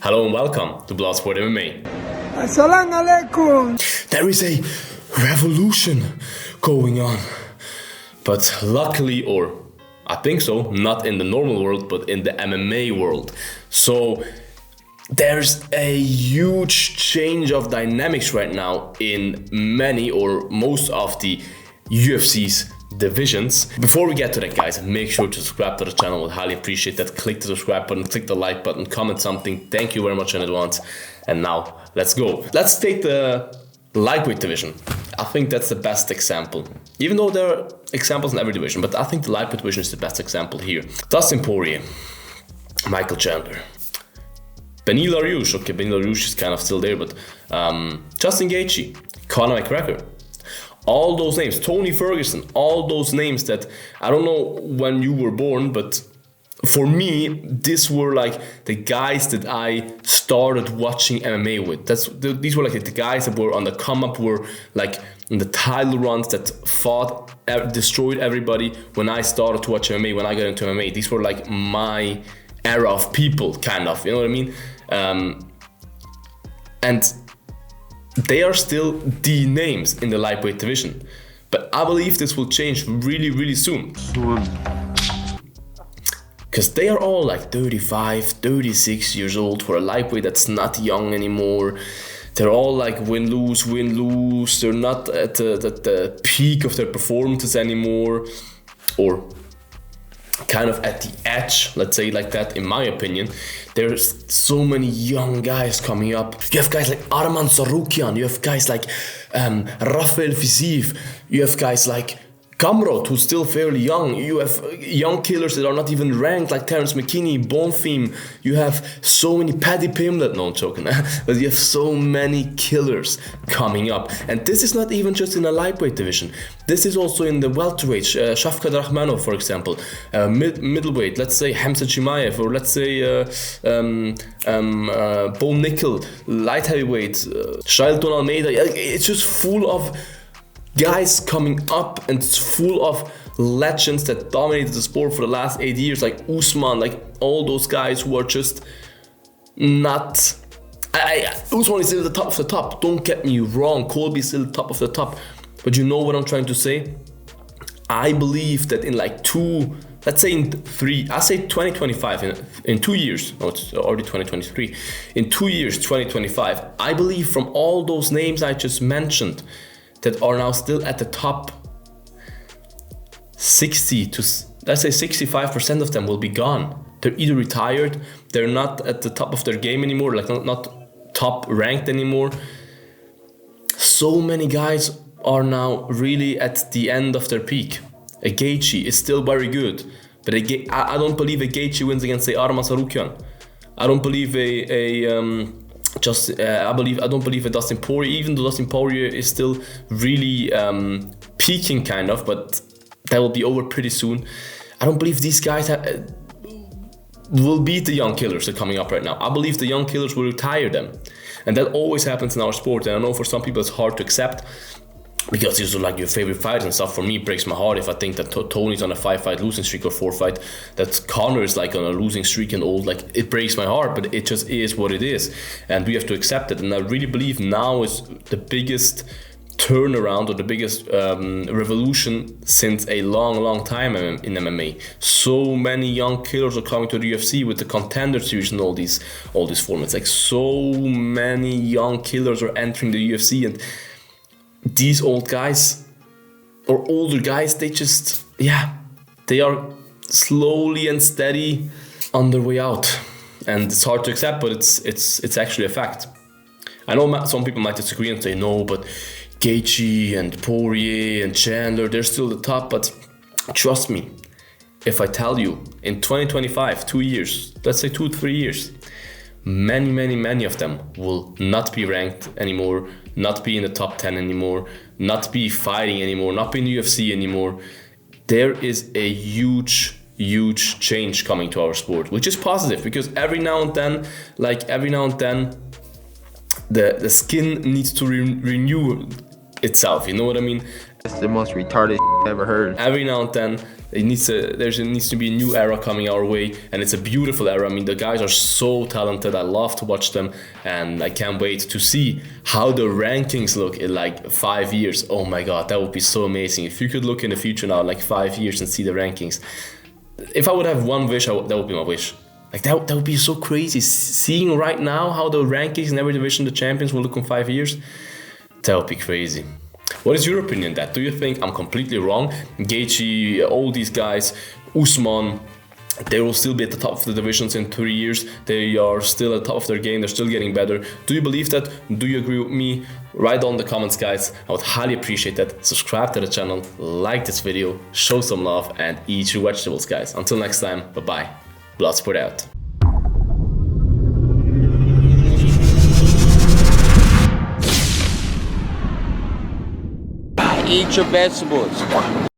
Hello and welcome to Bloodsport MMA. Assalamu alaikum. There is a revolution going on, but luckily, or I think so, not in the normal world, but in the MMA world. So there's a huge change of dynamics right now in many or most of the UFC's divisions. Before we get to that, guys, make sure to subscribe to the channel. Would highly appreciate that. Click the subscribe button, click the like button, comment something. Thank you very much in advance. And now let's go. Let's take the lightweight division. I think that's the best example, even though there are examples in every division, but I think the lightweight division is the best example here. Dustin Poirier, Michael Chandler, Benil Dariush. Okay, Benil Dariush is kind of still there, but Justin Gaethje, Conor McGregor. All those names, Tony Ferguson, all those names that I don't know when you were born, but for me, these were like the guys that I started watching MMA with. These were like the guys that were on the come up, were like in the title runs that fought, destroyed everybody when I started to watch MMA, when I got into MMA. These were like my era of people, kind of, you know what I mean? And they are still the names in the lightweight division. But I believe this will change really, really soon. Because they are all like 35, 36 years old for a lightweight that's not young anymore. They're all like win-lose, win-lose. They're not at the peak of their performances anymore. Or kind of at the edge, let's say like that, in my opinion. There's so many young guys coming up. You have guys like Arman Tsarukyan, you have guys like Rafael Fiziev, you have guys like Kamrot, who's still fairly young. You have young killers that are not even ranked, like Terrence McKinney, Bonfim. You have so many Paddy Pimblett, no, I'm joking, but you have so many killers coming up. And this is not even just in the lightweight division. This is also in the welterweight, Shavkat Rakhmonov, for example, middleweight, let's say Hamza Chimaev, or let's say Bo Nickel, light heavyweight, Shailton Almeida. It's just full of guys coming up, and it's full of legends that dominated the sport for the last 8 years, like Usman, like all those guys who are just not... Usman is still the top of the top, don't get me wrong, Colby is still the top of the top, but you know what I'm trying to say? I believe that in like let's say in 2025, in 2 years, no, it's already 2023, in 2 years, 2025, I believe from all those names I just mentioned, that are now still at the top, 60 to, let's say 65% of them will be gone. They're either retired, they're not at the top of their game anymore, like not top ranked anymore. So many guys are now really at the end of their peak. A Gaethje is still very good, but I don't believe a Gaethje wins against, say, Arman Tsarukyan. I don't believe I don't believe a Dustin Poirier, even though Dustin Poirier is still really peaking kind of, but that will be over pretty soon. I don't believe these guys will beat the young killers that are coming up right now. I believe the young killers will retire them. And that always happens in our sport. And I know for some people it's hard to accept, because these are like your favorite fights and stuff. For me, it breaks my heart if I think that Tony's on a 5-fight losing streak or 4-fight, that Conor is like on a losing streak and old. Like, it breaks my heart, but it just is what it is, and we have to accept it. And I really believe now is the biggest turnaround, or the biggest revolution since a long time in MMA. So many young killers are coming to the UFC with the Contender Series and all these formats. Like, so many young killers are entering the UFC, and these old guys or older guys, they just, they are slowly and steady on their way out, and it's hard to accept, but it's actually a fact. I know some people might disagree and say no, but Gaethje and Poirier and Chandler, they're still the top. But trust me, if I tell you in 2025, 2 years, let's say 2-3 years, many of them will not be ranked anymore, not be in the top 10 anymore, not be fighting anymore, not be in the UFC anymore. There is a huge change coming to our sport, which is positive, because every now and then, the skin needs to renew itself, you know what I mean? That's the most retarded I've ever heard. Every now and then There needs to be a new era coming our way, and it's a beautiful era. I mean, the guys are so talented. I love to watch them, and I can't wait to see how the rankings look in like 5 years. Oh my God, that would be so amazing. If you could look in the future now, like 5 years, and see the rankings. If I would have one wish, that would be my wish. Like that would be so crazy. Seeing right now how the rankings in every division, the champions will look in 5 years, that would be crazy. What is your opinion on that? Do you think I'm completely wrong? Gaethje, all these guys, Usman, they will still be at the top of the divisions in 3 years. They are still at the top of their game. They're still getting better. Do you believe that? Do you agree with me? Write down in the comments, guys. I would highly appreciate that. Subscribe to the channel, like this video, show some love, and eat your vegetables, guys. Until next time, bye-bye. Bloodsport out. Eat your vegetables.